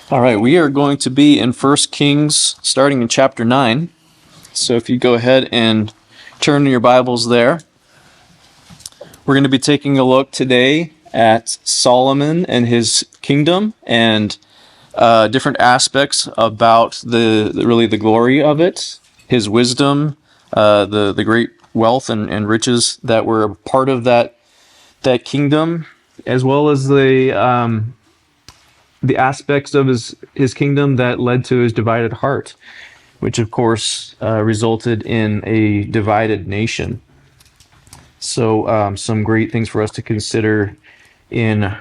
All right, we are going to be in 1 Kings, starting in chapter 9. So if you go ahead and turn your Bibles there, we're going to be taking a look today at Solomon and his kingdom and different aspects about the glory of it, his wisdom, the great wealth and riches that were a part of that kingdom, as well as the aspects of his kingdom that led to his divided heart, which of course resulted in a divided nation. So some great things for us to consider in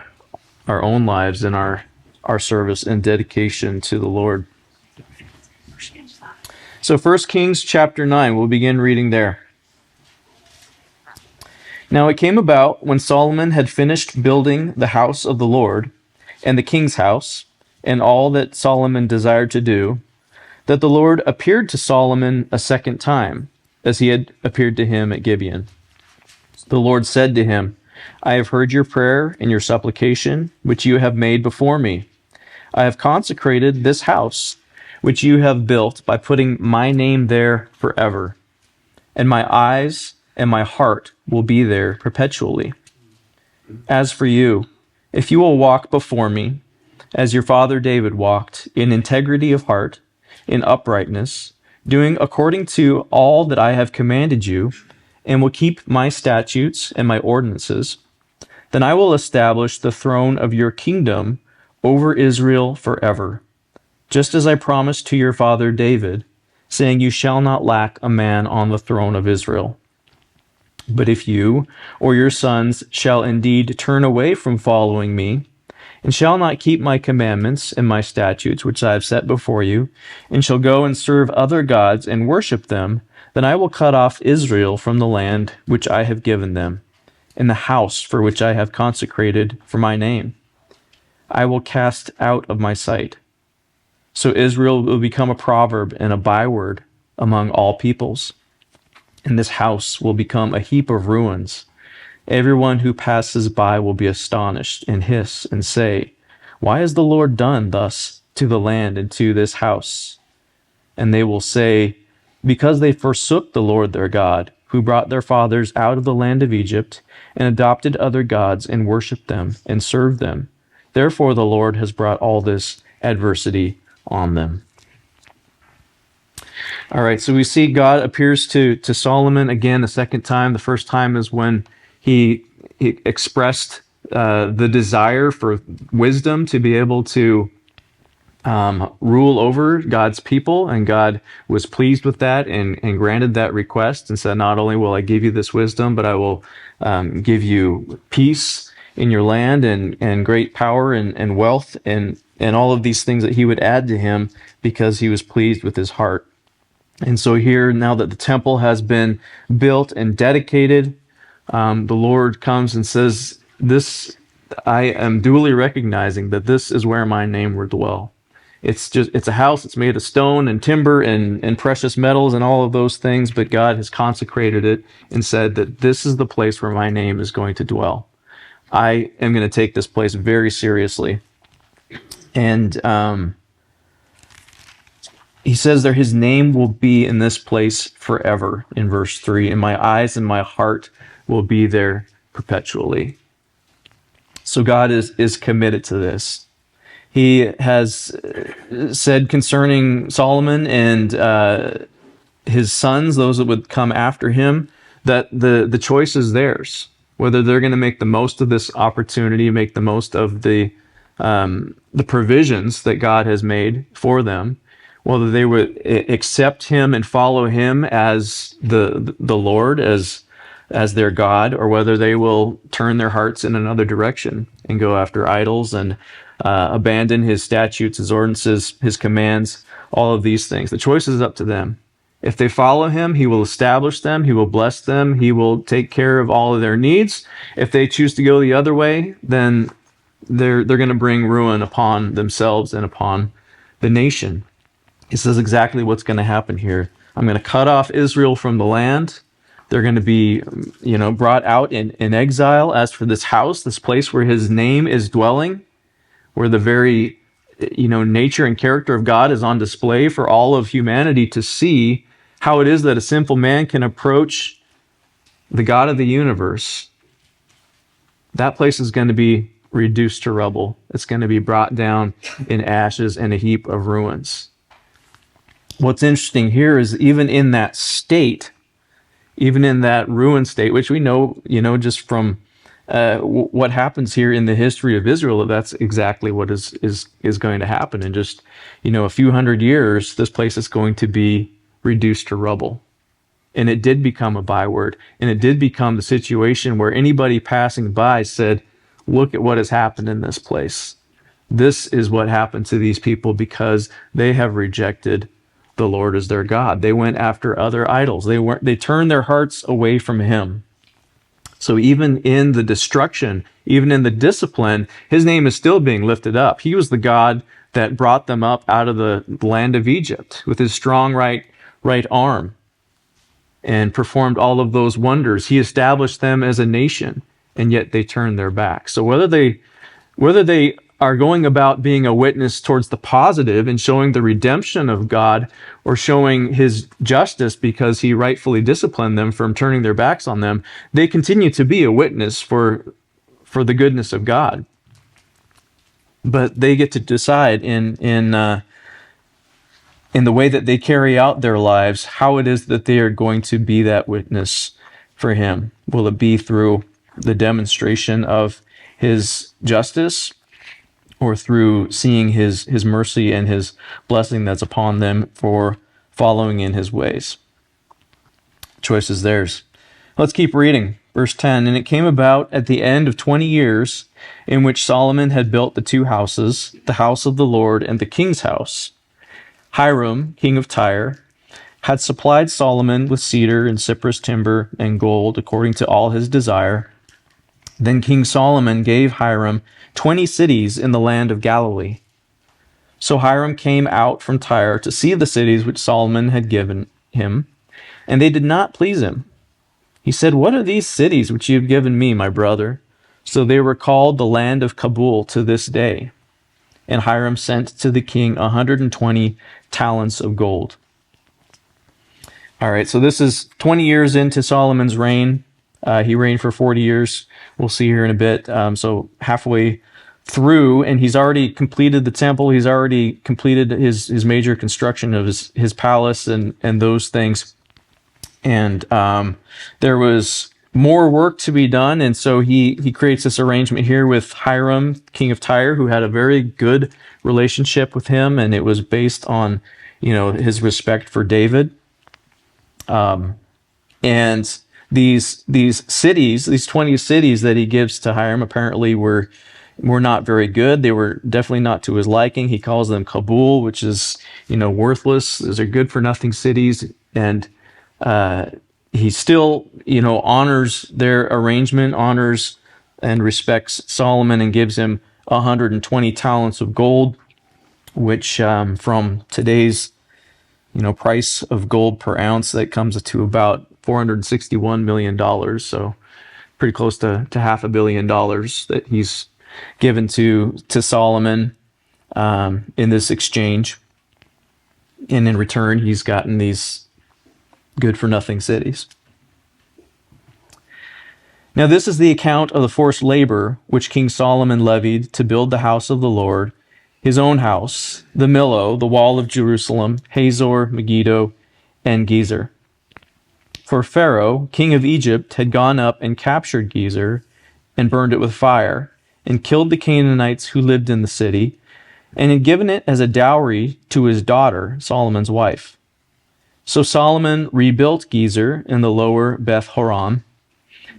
our own lives and our service and dedication to the Lord. So 1 Kings chapter 9, we'll begin reading there. Now it came about when Solomon had finished building the house of the Lord and the king's house and all that Solomon desired to do, that the Lord appeared to Solomon a second time, as he had appeared to him at Gibeon. The Lord said to him, I have heard your prayer and your supplication, which you have made before me. I have consecrated this house, which you have built, by putting my name there forever. And my eyes and my heart will be there perpetually. As for you, if you will walk before me, as your father David walked, in integrity of heart, in uprightness, doing according to all that I have commanded you, and will keep my statutes and my ordinances, then I will establish the throne of your kingdom over Israel forever, just as I promised to your father David, saying, you shall not lack a man on the throne of Israel. But if you or your sons shall indeed turn away from following me, and shall not keep my commandments and my statutes which I have set before you, and shall go and serve other gods and worship them, then I will cut off Israel from the land which I have given them, and the house for which I have consecrated for my name. I will cast out of my sight. So Israel will become a proverb and a byword among all peoples, and this house will become a heap of ruins. Everyone who passes by will be astonished and hiss and say, why has the Lord done thus to the land and to this house? And they will say, because they forsook the Lord their God, who brought their fathers out of the land of Egypt, and adopted other gods and worshipped them and served them. Therefore the Lord has brought all this adversity on them. All right, so we see God appears to Solomon again a second time. The first time is when he expressed the desire for wisdom to be able to rule over God's people, and God was pleased with that and granted that request and said, not only will I give you this wisdom, but I will give you peace in your land and great power and wealth and all of these things that he would add to him because he was pleased with his heart. And so here, now that the temple has been built and dedicated, the Lord comes and says, I am duly recognizing that this is where my name will dwell. It's a house. It's made of stone and timber and precious metals and all of those things, but God has consecrated it and said that this is the place where my name is going to dwell. I am going to take this place very seriously. And he says there his name will be in this place forever in verse 3, and my eyes and my heart will be there perpetually. So God is committed to this. He has said concerning Solomon and his sons, those that would come after him, that the choice is theirs, whether they're going to make the most of this opportunity, make the most of the provisions that God has made for them, whether they would accept him and follow him as the Lord, as their God, or whether they will turn their hearts in another direction and go after idols and abandon his statutes, his ordinances, his commands, all of these things. The choice is up to them. If they follow him, he will establish them, he will bless them, he will take care of all of their needs. If they choose to go the other way, then they're going to bring ruin upon themselves and upon the nation. He says exactly what's going to happen here. I'm going to cut off Israel from the land. They're going to be, brought out in exile. As for this house, this place where his name is dwelling, where the very nature and character of God is on display for all of humanity to see how it is that a sinful man can approach the God of the universe, that place is going to be reduced to rubble. It's going to be brought down in ashes and a heap of ruins. What's interesting here is even in that state, even in that ruined state, which we know, just from what happens here in the history of Israel, that's exactly what is going to happen. In just, a few hundred years, this place is going to be reduced to rubble. And it did become a byword. And it did become the situation where anybody passing by said, look at what has happened in this place. This is what happened to these people because they have rejected the Lord as their God. They went after other idols. They turned their hearts away from him. So even in the destruction, even in the discipline, his name is still being lifted up. He was the God that brought them up out of the land of Egypt with his strong right arm and performed all of those wonders. He established them as a nation, and yet they turned their back. So whether they are going about being a witness towards the positive and showing the redemption of God, or showing his justice because he rightfully disciplined them from turning their backs on them, they continue to be a witness for the goodness of God. But they get to decide in the way that they carry out their lives, how it is that they are going to be that witness for him. Will it be through the demonstration of his justice, or through seeing his mercy and his blessing that's upon them for following in his ways? Choice is theirs. Let's keep reading. Verse 10, and it came about at the end of 20 years in which Solomon had built the two houses, the house of the Lord and the king's house. Hiram, king of Tyre, had supplied Solomon with cedar and cypress timber and gold according to all his desire. Then King Solomon gave Hiram 20 cities in the land of Galilee. So Hiram came out from Tyre to see the cities which Solomon had given him, and they did not please him. He said, what are these cities which you have given me, my brother? So they were called the land of Kabul to this day. And Hiram sent to the king 120 talents of gold. All right, so this is 20 years into Solomon's reign. He reigned for 40 years. We'll see here in a bit. So halfway through, and he's already completed the temple. He's already completed his major construction of his palace and those things. And there was more work to be done, and so he creates this arrangement here with Hiram, king of Tyre, who had a very good relationship with him, and it was based on his respect for David. And these cities, these 20 cities that he gives to Hiram, apparently were not very good. They were definitely not to his liking. He calls them Kabul, which is worthless. Those are good for nothing cities, and he still, honors their arrangement, honors and respects Solomon, and gives him 120 talents of gold, which from today's, price of gold per ounce, that comes to about $461 million. So pretty close to $500 million that he's given to Solomon in this exchange. And in return, he's gotten these good-for-nothing cities. Now this is the account of the forced labor which King Solomon levied to build the house of the Lord, his own house, the Millo, the wall of Jerusalem, Hazor, Megiddo, and Gezer. For Pharaoh, king of Egypt, had gone up and captured Gezer and burned it with fire, and killed the Canaanites who lived in the city, and had given it as a dowry to his daughter, Solomon's wife. So Solomon rebuilt Gezer in the lower Beth Horon,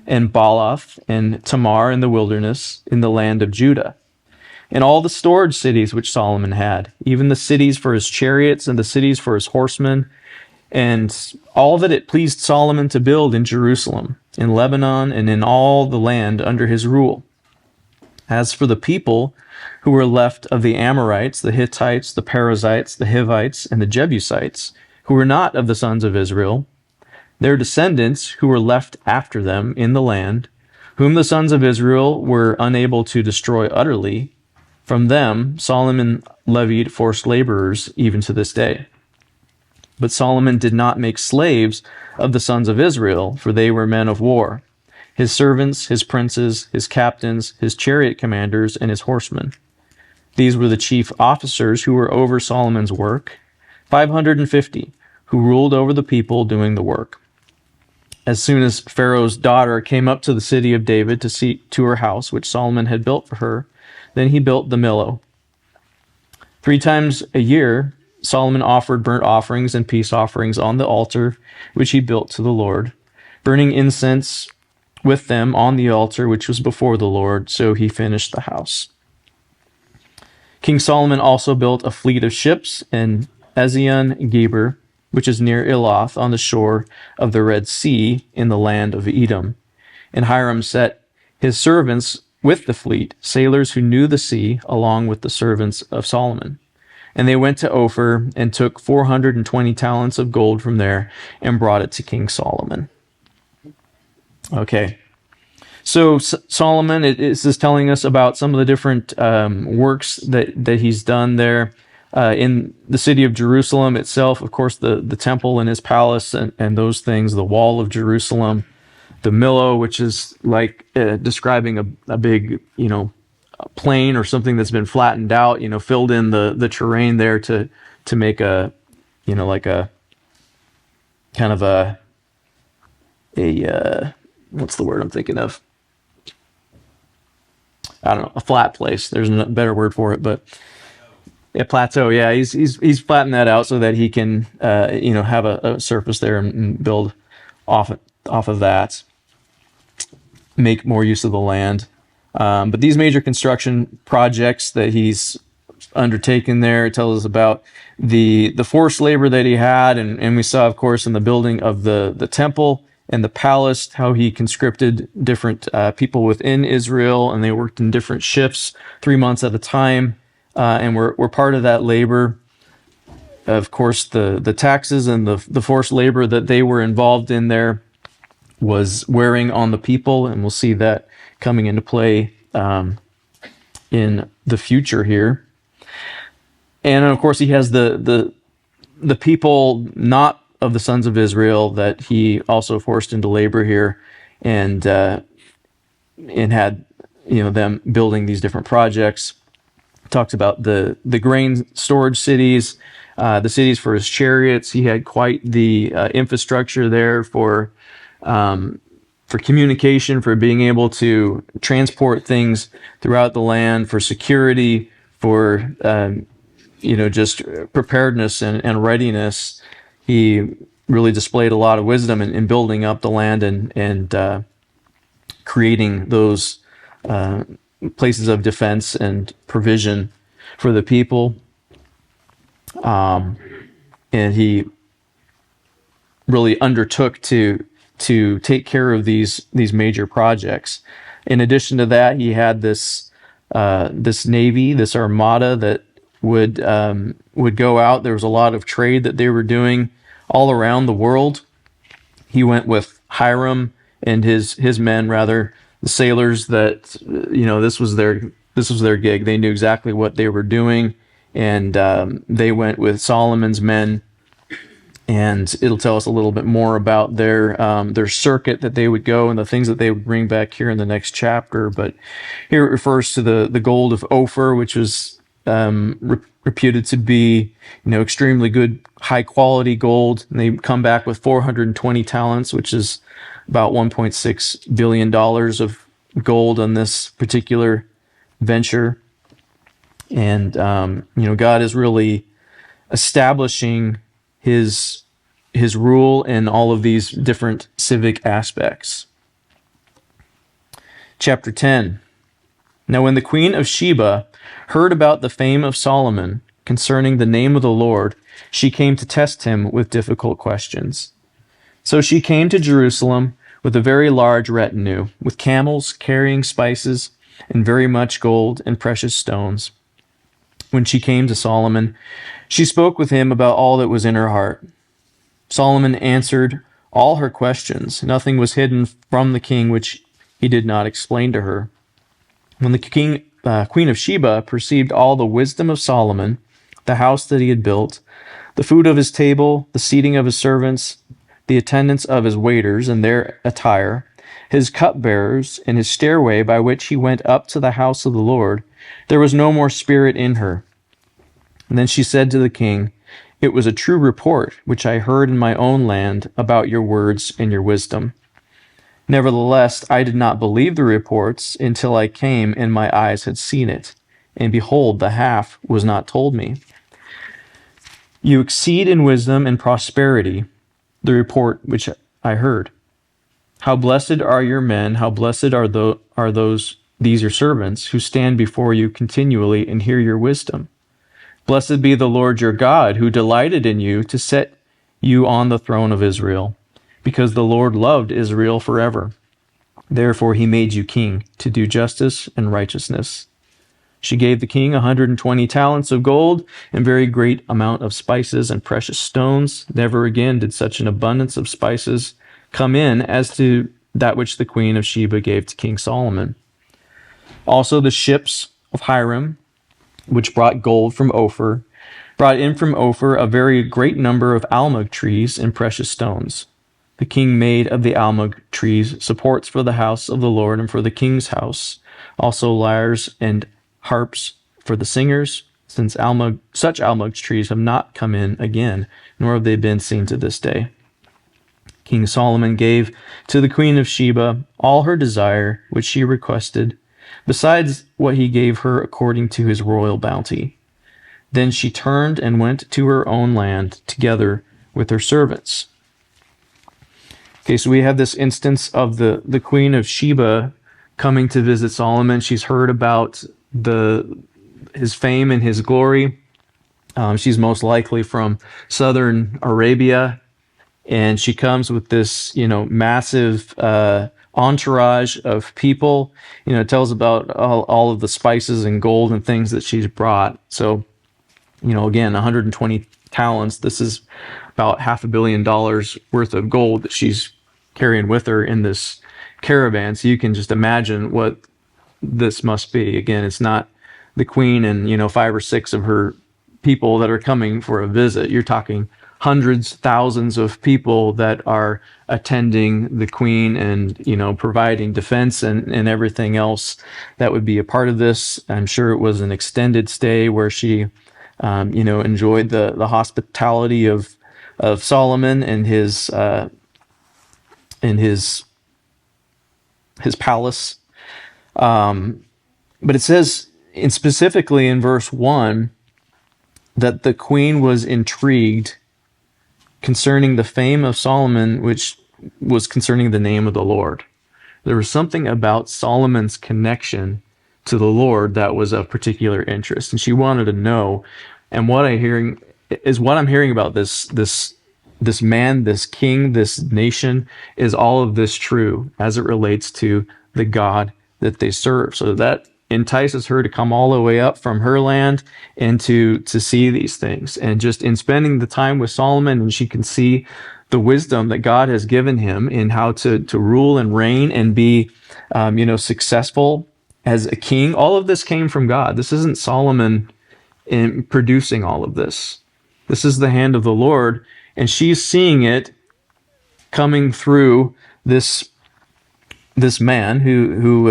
and Baalath and Tamar in the wilderness in the land of Judah, and all the storage cities which Solomon had, even the cities for his chariots and the cities for his horsemen, and all that it pleased Solomon to build in Jerusalem, in Lebanon, and in all the land under his rule. As for the people who were left of the Amorites, the Hittites, the Perizzites, the Hivites, and the Jebusites, who were not of the sons of Israel, their descendants who were left after them in the land, whom the sons of Israel were unable to destroy utterly, From them, Solomon levied forced laborers even to this day. But Solomon did not make slaves of the sons of Israel, for they were men of war, his servants, his princes, his captains, his chariot commanders, and his horsemen. These were the chief officers who were over Solomon's work, 550, who ruled over the people doing the work. As soon as Pharaoh's daughter came up to the city of David to see to her house, which Solomon had built for her, then he built the Millo. 3 times a year, Solomon offered burnt offerings and peace offerings on the altar, which he built to the Lord, burning incense with them on the altar, which was before the Lord. So he finished the house. King Solomon also built a fleet of ships in Ezion-Geber, which is near Eloth, on the shore of the Red Sea in the land of Edom. And Hiram set his servants with the fleet, sailors who knew the sea, along with the servants of Solomon. And they went to Ophir and took 420 talents of gold from there and brought it to King Solomon. Okay. So Solomon is telling us about some of the different works that he's done there. In the city of Jerusalem itself, of course, the temple and his palace and those things, the wall of Jerusalem, the Millo, which is like describing a big, a plain or something that's been flattened out, filled in the terrain there to make a, like a kind of a what's the word I'm thinking of? I don't know, a flat place. There's a better word for it, but yeah, plateau. Yeah, he's flattened that out so that he can, have a surface there and build off of that, make more use of the land. But these major construction projects that he's undertaken there, it tells us about the forced labor that he had, and we saw, of course, in the building of the temple and the palace, how he conscripted different people within Israel, and they worked in different shifts, 3 months at a time, and were part of that labor. Of course, the taxes and the forced labor that they were involved in there was wearing on the people, and we'll see that coming into play in the future here. And of course, he has the people not of the sons of Israel that he also forced into labor here, and had them building these different projects. Talks about the grain storage cities, the cities for his chariots. He had quite the infrastructure there for communication, for being able to transport things throughout the land, for security, for just preparedness and readiness. He really displayed a lot of wisdom in building up the land and creating those places of defense and provision for the people. And he really undertook to take care of these major projects. In addition to that, he had this navy, this armada that would go out. There was a lot of trade that they were doing all around the world. He went with Hiram and his men, rather, the sailors, that this was their gig. They knew exactly what they were doing, and they went with Solomon's men. And it'll tell us a little bit more about their circuit that they would go and the things that they would bring back here in the next chapter. But here it refers to the gold of Ophir, which was reputed to be, extremely good, high quality gold. And they come back with 420 talents, which is about $1.6 billion of gold on this particular venture. And, God is really establishing his rule in all of these different civic aspects. Chapter 10. Now when the queen of Sheba heard about the fame of Solomon concerning the name of the Lord, she came to test him with difficult questions. So she came to Jerusalem with a very large retinue, with camels carrying spices and very much gold and precious stones. When she came to Solomon, she spoke with him about all that was in her heart. Solomon answered all her questions. Nothing was hidden from the king which he did not explain to her. When the king Queen of Sheba perceived all the wisdom of Solomon, the house that he had built, the food of his table, the seating of his servants, the attendance of his waiters and their attire, his cupbearers, and his stairway by which he went up to the house of the Lord, there was no more spirit in her. And then she said to the king, "It was a true report which I heard in my own land about your words and your wisdom. Nevertheless, I did not believe the reports until I came and my eyes had seen it. And behold, the half was not told me. You exceed in wisdom and prosperity, the report which I heard. How blessed are your men, how blessed are these your servants, who stand before you continually and hear your wisdom. Blessed be the Lord your God, who delighted in you to set you on the throne of Israel, because the Lord loved Israel forever. Therefore he made you king, to do justice and righteousness." She gave the king 120 talents of gold and very great amount of spices and precious stones. Never again did such an abundance of spices come in as to that which the queen of Sheba gave to King Solomon. Also the ships of Hiram, which brought gold from Ophir, brought in from Ophir a very great number of almug trees and precious stones. The king made of the almug trees supports for the house of the Lord and for the king's house, also lyres and harps for the singers, since such almug trees have not come in again, nor have they been seen to this day. King Solomon gave to the queen of Sheba all her desire which she requested, besides what he gave her according to his royal bounty. Then she turned and went to her own land together with her servants. Okay, so we have this instance of the queen of Sheba coming to visit Solomon. She's heard about his fame and his glory. She's most likely from southern Arabia, and she comes with this, massive entourage of people. It tells about all of the spices and gold and things that she's brought. So, again, 120 talents. This is about $500 million worth of gold that she's carrying with her in this caravan. So you can just imagine what this must be. Again, it's not the queen and 5 or 6 of her people that are coming for a visit. You're talking hundreds, thousands of people that are attending the queen and providing defense and everything else that would be a part of this. I'm sure it was an extended stay where she enjoyed the hospitality of Solomon and his palace. But it says, and specifically in verse 1, that the queen was intrigued concerning the fame of Solomon, which was concerning the name of the Lord. There was something about Solomon's connection to the Lord that was of particular interest, and she wanted to know. And what I'm hearing about this man, this king, this nation, is all of this true as it relates to the God that they serve. So that entices her to come all the way up from her land and to see these things. And just in spending the time with Solomon, and she can see the wisdom that God has given him in how to rule and reign and be, successful as a king. All of this came from God. This isn't Solomon in producing all of this. This is the hand of the Lord, and she's seeing it coming through this man who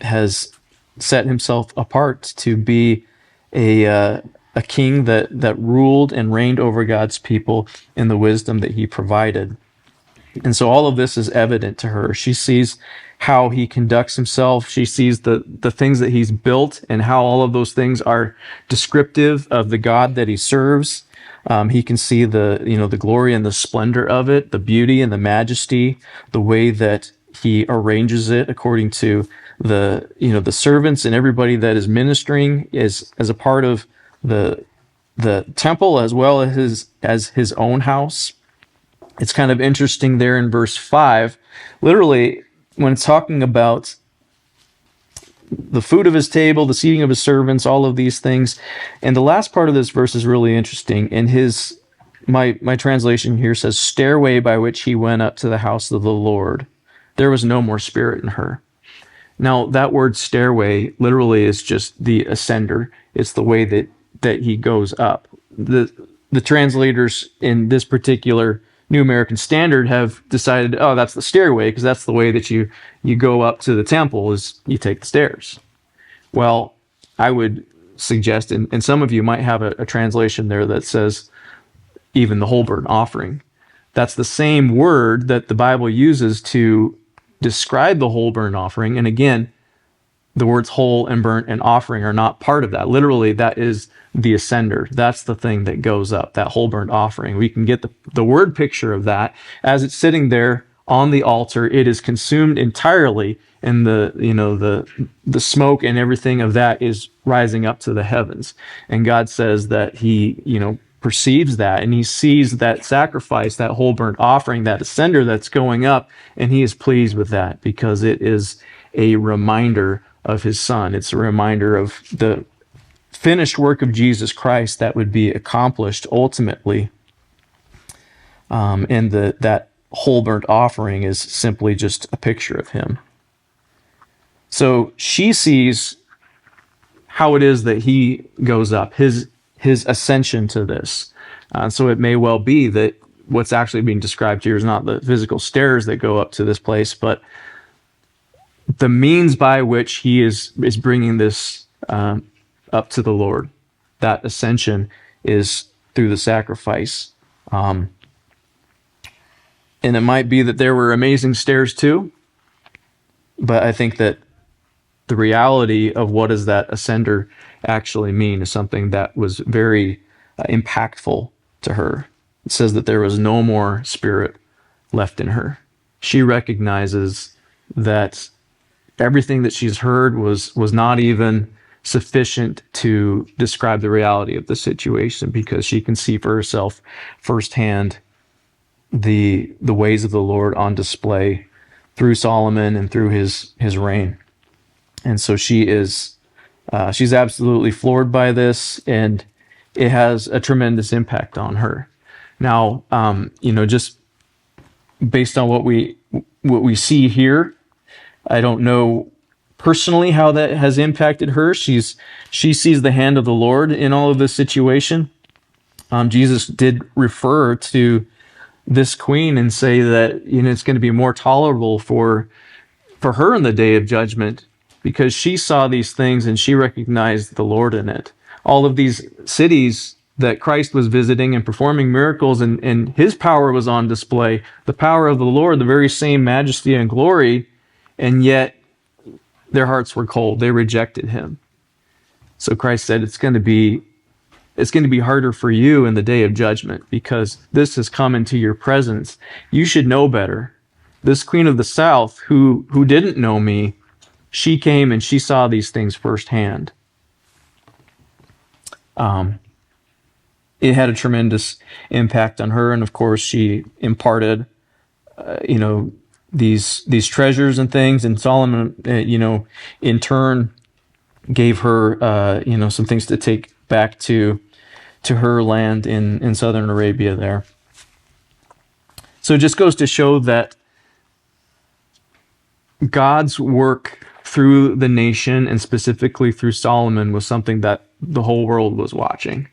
has set himself apart to be a king that ruled and reigned over God's people in the wisdom that he provided. And so all of this is evident to her. She sees how he conducts himself. She sees the things that he's built and how all of those things are descriptive of the God that he serves. He can see the glory and the splendor of it, the beauty and the majesty, the way that he arranges it according to the servants and everybody that is ministering as a part of the temple as well as his own house. It's kind of interesting there in verse 5, literally when it's talking about the food of his table, the seating of his servants, all of these things. And the last part of this verse is really interesting. In my translation here says, stairway by which he went up to the house of the Lord. There was no more spirit in her. Now, that word stairway literally is just the ascender. It's the way that he goes up. The translators in this particular New American Standard have decided, oh, that's the stairway, because that's the way that you go up to the temple, is you take the stairs. Well, I would suggest, and some of you might have a translation there that says even the whole burnt offering. That's the same word that the Bible uses to describe the whole burnt offering. And again, the words whole and burnt and offering are not part of that. Literally, that is the ascender. That's the thing that goes up, that whole burnt offering. We can get the word picture of that. As it's sitting there on the altar, it is consumed entirely, and the smoke and everything of that is rising up to the heavens. And God says that he, perceives that, and he sees that sacrifice, that whole burnt offering, that ascender that's going up, and he is pleased with that because it is a reminder of his son. It's a reminder of the finished work of Jesus Christ that would be accomplished ultimately. And that whole burnt offering is simply just a picture of him. So she sees how it is that he goes up, his ascension to this. So it may well be that what's actually being described here is not the physical stairs that go up to this place, but the means by which he is bringing this up to the Lord. That ascension is through the sacrifice. And it might be that there were amazing stairs too, but I think that the reality of what does that ascender actually mean is something that was very impactful to her. It says that there was no more spirit left in her. She recognizes that everything that she's heard was not even sufficient to describe the reality of the situation, because she can see for herself firsthand the ways of the Lord on display through Solomon and through his reign. And so she's absolutely floored by this, and it has a tremendous impact on her. Now, just based on what we see here, I don't know personally how that has impacted her. She sees the hand of the Lord in all of this situation. Jesus did refer to this queen and say that it's going to be more tolerable for her in the day of judgment, because she saw these things and she recognized the Lord in it. All of these cities that Christ was visiting and performing miracles, and his power was on display, the power of the Lord, the very same majesty and glory, and yet their hearts were cold. They rejected him. So Christ said it's going to be harder for you in the day of judgment, because this has come into your presence. You should know better. This queen of the south who didn't know me, she came and she saw these things firsthand. It had a tremendous impact on her, and of course she imparted, these treasures and things, and Solomon, in turn gave her, some things to take back to her land in southern Arabia there. So it just goes to show that God's work through the nation, and specifically through Solomon, was something that the whole world was watching.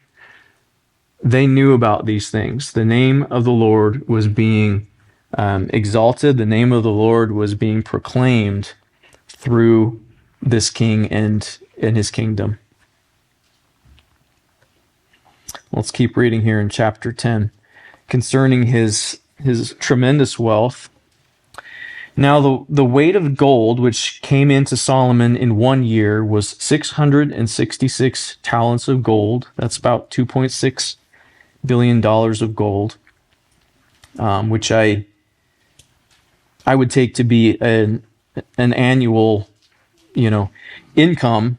They knew about these things. The name of the Lord was being exalted. The name of the Lord was being proclaimed through this king and in his kingdom. Let's keep reading here in chapter 10 concerning his tremendous wealth. Now the weight of gold which came into Solomon in 1 year was 666 talents of gold. That's about $2.6 billion of gold, which I would take to be an annual, income,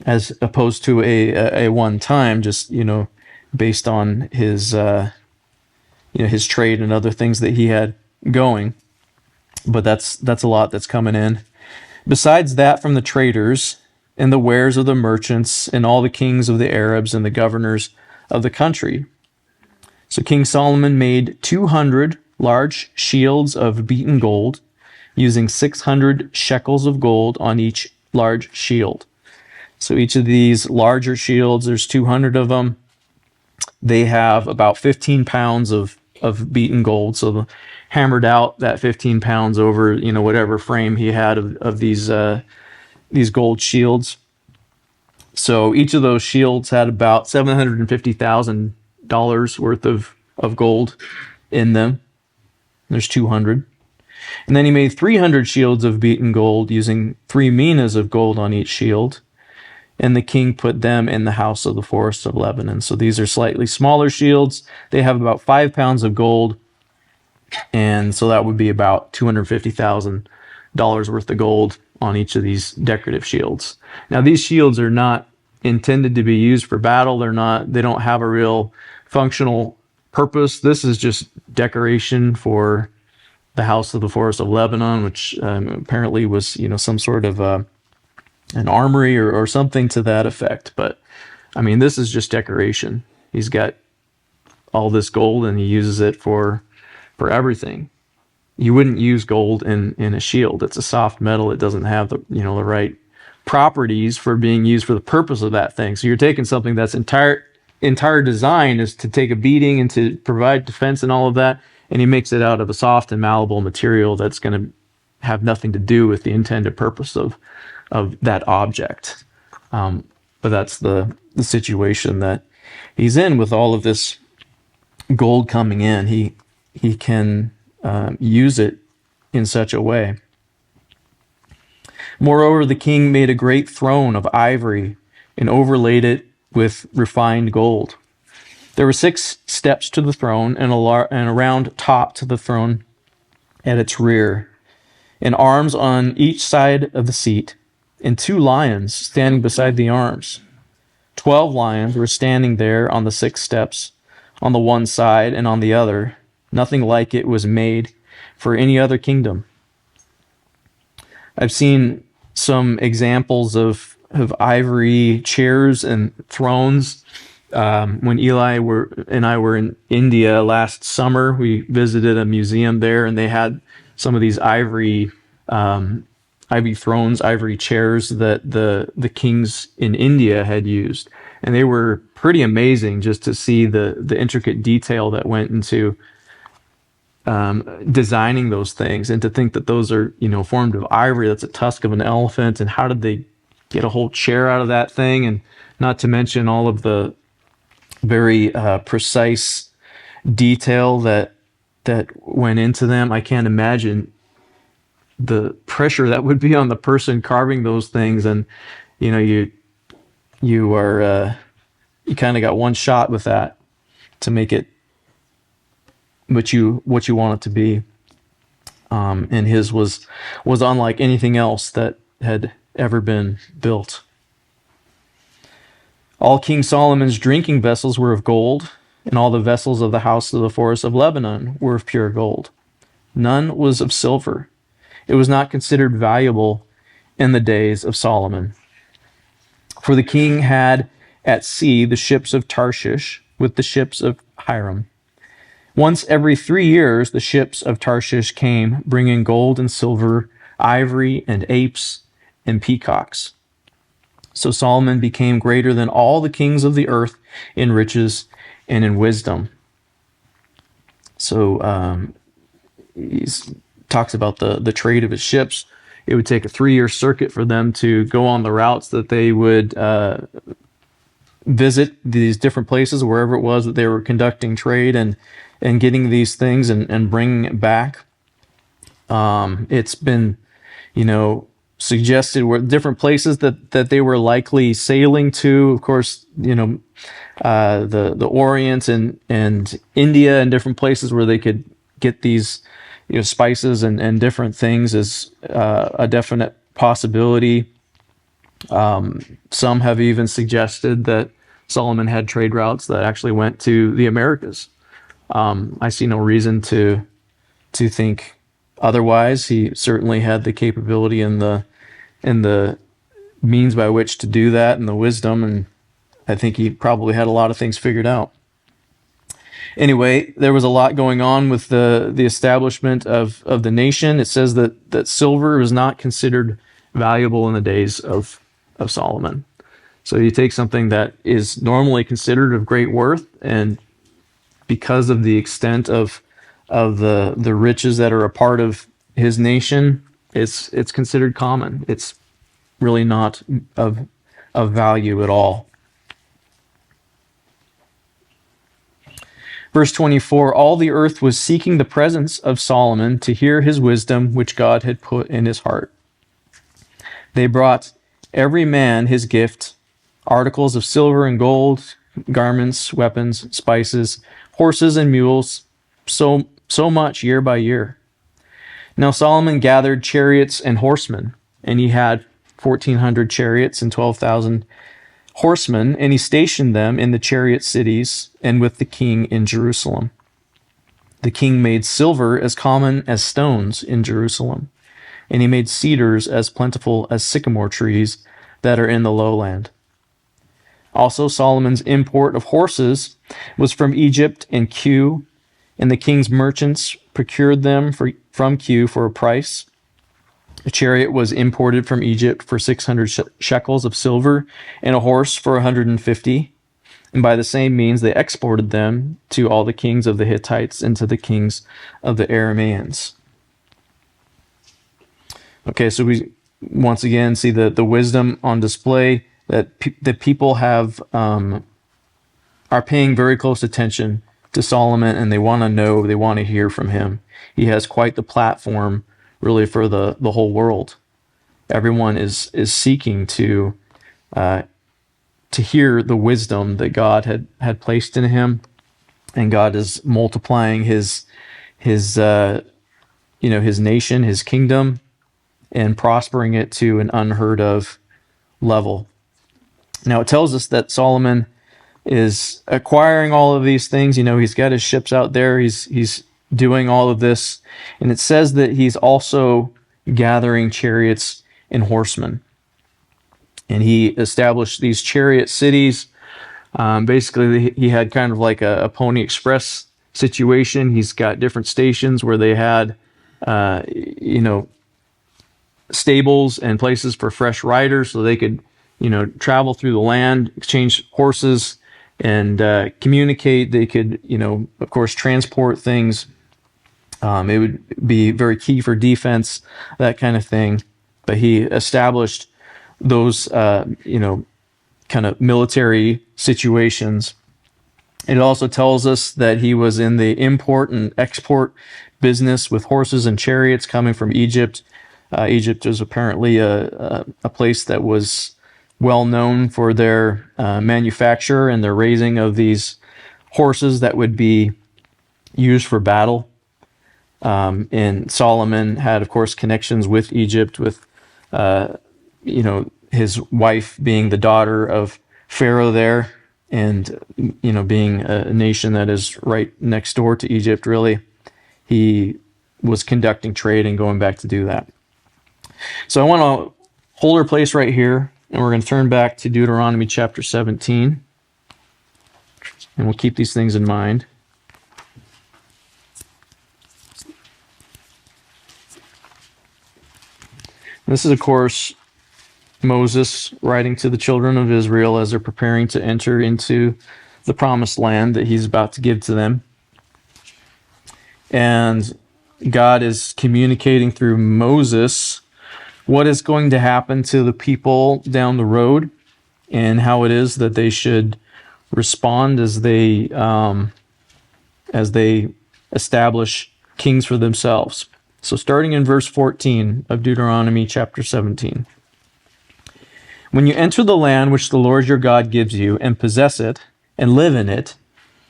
as opposed to a one time, just based on his his trade and other things that he had going. But that's a lot that's coming in. Besides that, from the traders and the wares of the merchants and all the kings of the Arabs and the governors of the country. So King Solomon made 200 large shields of beaten gold, using 600 shekels of gold on each large shield. So each of these larger shields, there's 200 of them. They have about 15 pounds of beaten gold. So the hammered out that 15 pounds over, whatever frame he had of these gold shields. So each of those shields had about $750,000 worth of gold in them. There's 200. And then he made 300 shields of beaten gold using 3 minas of gold on each shield. And the king put them in the house of the forest of Lebanon. So these are slightly smaller shields. They have about 5 pounds of gold. And so that would be about $250,000 worth of gold on each of these decorative shields. Now, these shields are not intended to be used for battle. They don't have a real functional purpose. This is just decoration for the house of the forest of Lebanon, which apparently was, some sort of an armory or something to that effect. But I mean, this is just decoration. He's got all this gold and he uses it for everything. You wouldn't use gold in a shield. It's a soft metal. It doesn't have the right properties for being used for the purpose of that thing. So you're taking something that's entire design is to take a beating and to provide defense and all of that, and he makes it out of a soft and malleable material that's going to have nothing to do with the intended purpose of that object. But that's the situation that he's in with all of this gold coming in. He can use it in such a way. Moreover, the king made a great throne of ivory and overlaid it with refined gold. There were 6 steps to the throne and a round top to the throne at its rear, and arms on each side of the seat, and 2 lions standing beside the arms. 12 lions were standing there on the 6 steps, on the one side and on the other. Nothing like it was made for any other kingdom. I've seen some examples of ivory chairs and thrones. When Eli and I were in India last summer, we visited a museum there, and they had some of these ivory thrones, ivory chairs that the kings in India had used, and they were pretty amazing just to see the intricate detail that went into designing those things, and to think that those are formed of ivory. That's a tusk of an elephant, and how did they get a whole chair out of that thing? And not to mention all of the very precise detail that went into them. I can't imagine the pressure that would be on the person carving those things. And you kind of got one shot with that to make it what you want it to be. And his was unlike anything else that had ever been built. All King Solomon's drinking vessels were of gold, and all the vessels of the house of the forest of Lebanon were of pure gold. None was of silver. It was not considered valuable in the days of Solomon. For the king had at sea the ships of Tarshish with the ships of Hiram. Once every 3 years the ships of Tarshish came, bringing gold and silver, ivory and apes and peacocks. So Solomon became greater than all the kings of the earth in riches and in wisdom. So he talks about the trade of his ships. It would take a 3-year circuit for them to go on the routes that they would visit these different places, wherever it was that they were conducting trade and getting these things and bringing it back. It's been, suggested were different places that they were likely sailing to. Of course, the Orient and India and different places where they could get these spices and different things is a definite possibility. Some have even suggested that Solomon had trade routes that actually went to the Americas. I see no reason to think otherwise. He certainly had the capability and the means by which to do that, and the wisdom, and I think he probably had a lot of things figured out. Anyway, there was a lot going on with the establishment of the nation. It says that silver was not considered valuable in the days of Solomon. So you take something that is normally considered of great worth, and because of the extent of the riches that are a part of his nation, it's considered common. It's really not of value at all. Verse 24, all the earth was seeking the presence of Solomon to hear his wisdom, which God had put in his heart. They brought every man his gift, articles of silver and gold, garments, weapons, spices, horses and mules, so much year by year. Now Solomon gathered chariots and horsemen, and he had 1,400 chariots and 12,000 horsemen, and he stationed them in the chariot cities and with the king in Jerusalem. The king made silver as common as stones in Jerusalem, and he made cedars as plentiful as sycamore trees that are in the lowland. Also, Solomon's import of horses was from Egypt and Kue, and the king's merchants procured them from Kue for a price. A chariot was imported from Egypt for 600 shekels of silver, and a horse for 150. And by the same means, they exported them to all the kings of the Hittites and to the kings of the Arameans. Okay, so we once again see the wisdom on display that that people have are paying very close attention to Solomon, and they want to know, they want to hear from him. He has quite the platform, really, for the whole world. Everyone is seeking to hear the wisdom that God had placed in him, and God is multiplying his nation, his kingdom, and prospering it to an unheard of level. Now it tells us that Solomon is acquiring all of these things. He's got his ships out there. He's doing all of this, and it says that he's also gathering chariots and horsemen. And he established these chariot cities. Basically, he had kind of like a Pony Express situation. He's got different stations where they had, stables and places for fresh riders, so they could, travel through the land, exchange horses, and communicate. They could, of course, transport things. It would be very key for defense, that kind of thing. But he established those, kind of military situations. It also tells us that he was in the import and export business with horses and chariots coming from Egypt. Egypt was apparently a place that was well known for their manufacture and their raising of these horses that would be used for battle. And Solomon had, of course, connections with Egypt, with his wife being the daughter of Pharaoh there, and being a nation that is right next door to Egypt. Really, he was conducting trade and going back to do that. So I want to hold our place right here, and we're going to turn back to Deuteronomy chapter 17, and we'll keep these things in mind. This is, of course, Moses writing to the children of Israel as they're preparing to enter into the promised land that he's about to give to them. And God is communicating through Moses what is going to happen to the people down the road, and how it is that they should respond as they establish kings for themselves. So starting in verse 14 of Deuteronomy chapter 17. When you enter the land which the Lord your God gives you, and possess it, and live in it,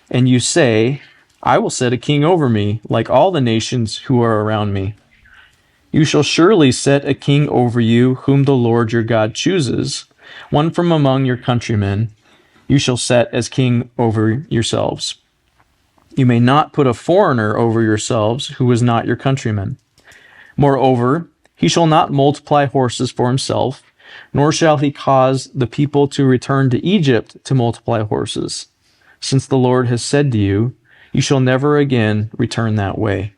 and you say, I will set a king over me, like all the nations who are around me. You shall surely set a king over you, whom the Lord your God chooses, one from among your countrymen. You shall set as king over yourselves. You may not put a foreigner over yourselves, who is not your countryman. Moreover, he shall not multiply horses for himself, nor shall he cause the people to return to Egypt to multiply horses, since the Lord has said to you, You shall never again return that way.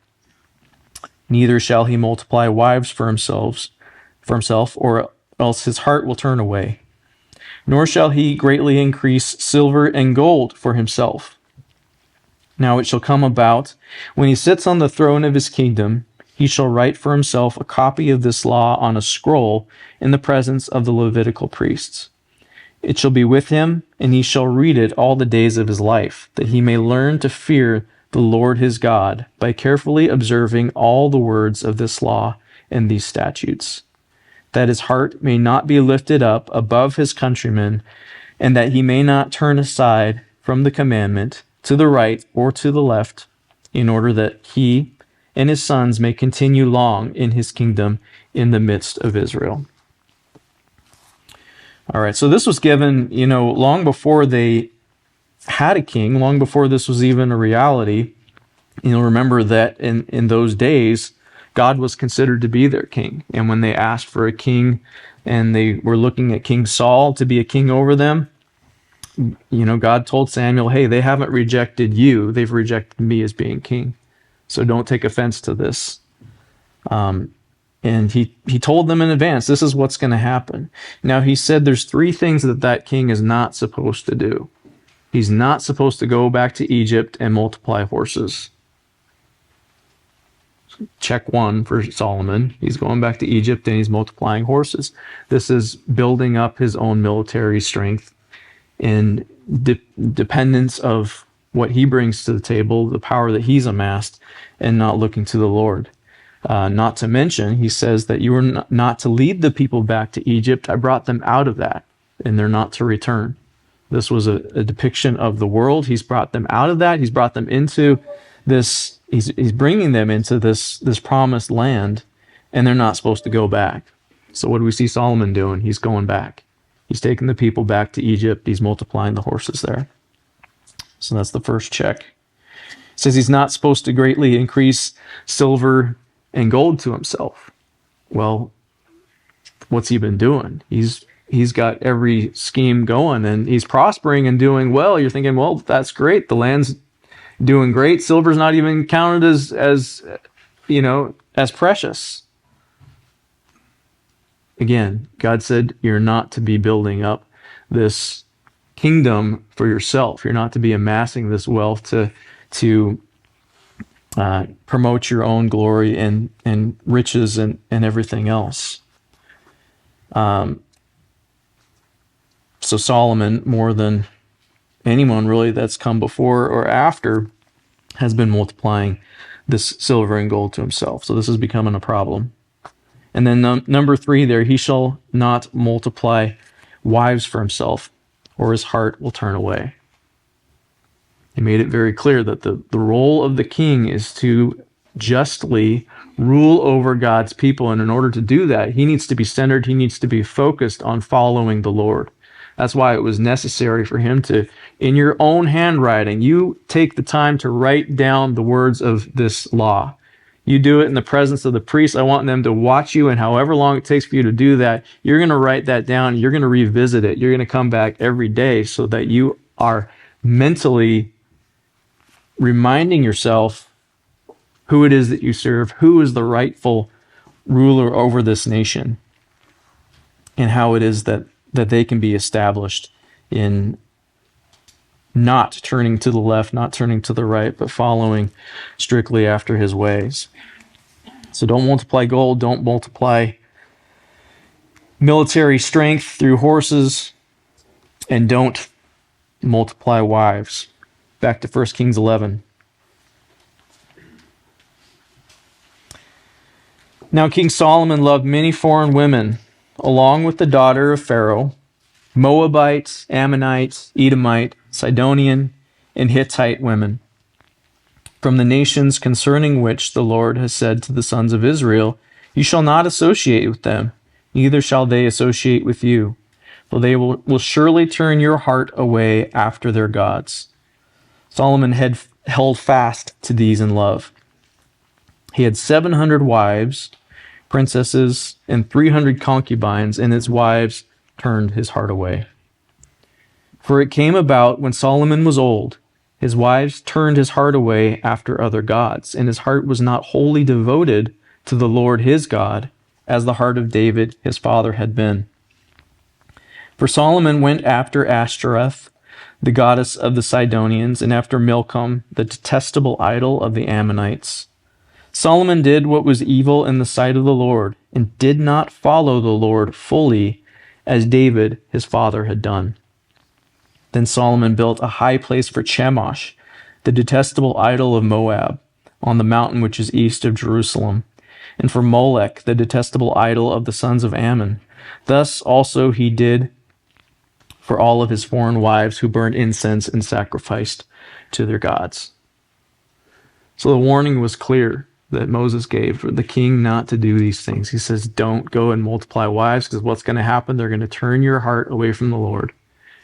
Neither shall he multiply wives for himself, or else his heart will turn away. Nor shall he greatly increase silver and gold for himself. Now it shall come about, when he sits on the throne of his kingdom, he shall write for himself a copy of this law on a scroll in the presence of the Levitical priests. It shall be with him, and he shall read it all the days of his life, that he may learn to fear the Lord his God by carefully observing all the words of this law and these statutes, that his heart may not be lifted up above his countrymen, and that he may not turn aside from the commandment to the right or to the left, in order that he and his sons may continue long in his kingdom in the midst of Israel. All right, so this was given, long before they had a king, long before this was even a reality. Remember that in those days, God was considered to be their king. And when they asked for a king and they were looking at King Saul to be a king over them, God told Samuel, hey, they haven't rejected you. They've rejected me as being king. So don't take offense to this. And he told them in advance, this is what's going to happen. Now, he said there's 3 things that king is not supposed to do. He's not supposed to go back to Egypt and multiply horses. Check 1 for Solomon. He's going back to Egypt and he's multiplying horses. This is building up his own military strength in dependence of what he brings to the table, the power that he's amassed, and not looking to the Lord. Not to mention, he says that you were not to lead the people back to Egypt. I brought them out of that, and they're not to return. This was a depiction of the world. He's brought them out of that. He's brought them into this. He's bringing them into this promised land, and they're not supposed to go back. So what do we see Solomon doing? He's going back. He's taking the people back to Egypt. He's multiplying the horses there. So that's the first check. It says he's not supposed to greatly increase silver and gold to himself. Well, what's he been doing? He's got every scheme going and he's prospering and doing well. You're thinking, well, that's great. The land's doing great. Silver's not even counted as precious. Again, God said you're not to be building up this kingdom for yourself. You're not to be amassing this wealth to promote your own glory and riches and everything else. So Solomon, more than anyone really that's come before or after, has been multiplying this silver and gold to himself. So this is becoming a problem. And then number 3 there, he shall not multiply wives for himself, or his heart will turn away. He made it very clear that the role of the king is to justly rule over God's people. And in order to do that, he needs to be centered. He needs to be focused on following the Lord. That's why it was necessary for him to, in your own handwriting, you take the time to write down the words of this law. You do it in the presence of the priests. I want them to watch you, and however long it takes for you to do that, you're going to write that down. You're going to revisit it. You're going to come back every day so that you are mentally reminding yourself who it is that you serve, who is the rightful ruler over this nation, and how it is that they can be established in not turning to the left, not turning to the right, but following strictly after his ways. So don't multiply gold, don't multiply military strength through horses, and don't multiply wives. Back to 1 Kings 11. Now King Solomon loved many foreign women, along with the daughter of Pharaoh, Moabite, Ammonite, Edomite, Sidonian, and Hittite women, from the nations concerning which the Lord has said to the sons of Israel, you shall not associate with them, neither shall they associate with you, for they will surely turn your heart away after their gods. Solomon had held fast to these in love. He had 700 wives, princesses, and 300 concubines, and his wives turned his heart away. For it came about when Solomon was old, His wives turned his heart away after other gods, and his heart was not wholly devoted to the Lord his God, as the heart of David his father had been. For Solomon went after Ashtoreth, the goddess of the Sidonians, and after Milcom, the detestable idol of the Ammonites. Solomon did what was evil in the sight of the Lord, and did not follow the Lord fully, as David his father had done. Then Solomon built a high place for Chemosh, the detestable idol of Moab, on the mountain which is east of Jerusalem, and for Molech, the detestable idol of the sons of Ammon. Thus also he did for all of his foreign wives who burned incense and sacrificed to their gods. So the warning was clear that Moses gave for the king not to do these things. He says, don't go and multiply wives, because what's going to happen? They're going to turn your heart away from the Lord.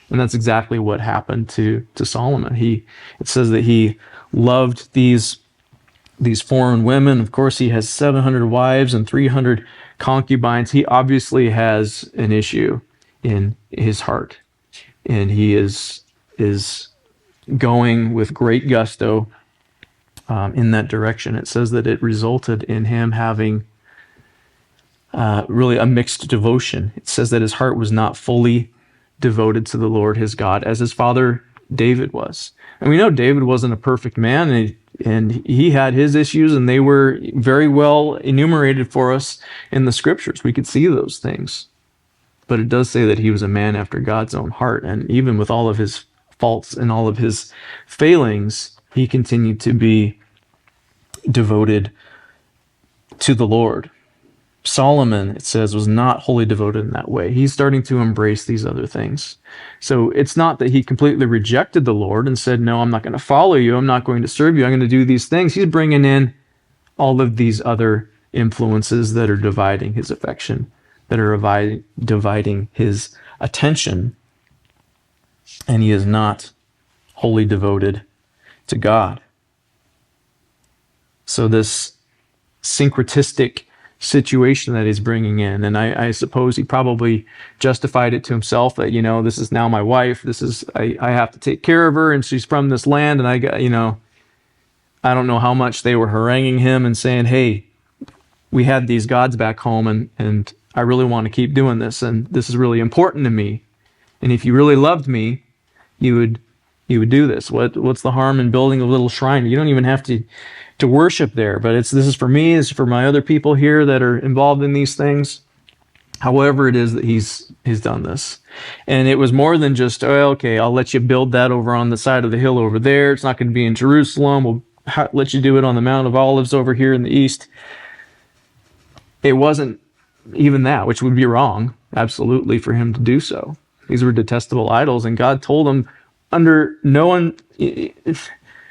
And that's exactly what happened to Solomon. It says that he loved these foreign women. Of course, he has 700 wives and 300 concubines. He obviously has an issue in his heart, and he is going with great gusto in that direction. It says that it resulted in him having really a mixed devotion. It says that his heart was not fully devoted to the Lord his God, as his father David was. And we know David wasn't a perfect man, and he had his issues, and they were very well enumerated for us in the scriptures. We could see those things. But it does say that he was a man after God's own heart, and even with all of his faults and all of his failings, he continued to be devoted to the Lord. Solomon, it says, was not wholly devoted in that way. He's starting to embrace these other things. So it's not that he completely rejected the Lord and said, no, I'm not going to follow you. I'm not going to serve you. I'm going to do these things. He's bringing in all of these other influences that are dividing his affection, that are dividing his attention. And he is not wholly devoted to God. So this syncretistic situation that he's bringing in, and I suppose he probably justified it to himself that, this is now my wife, I have to take care of her, and she's from this land, and I don't know how much they were haranguing him and saying, hey, we had these gods back home, and I really want to keep doing this, and this is really important to me, and if you really loved me, you would do this. What's the harm in building a little shrine? You don't even have to worship there, but this is for me, this is for my other people here that are involved in these things. However it is that he's done this. And it was more than just, okay, I'll let you build that over on the side of the hill over there. It's not going to be in Jerusalem. We'll let you do it on the Mount of Olives over here in the east. It wasn't even that, which would be wrong, absolutely, for him to do so. These were detestable idols, and God told him under no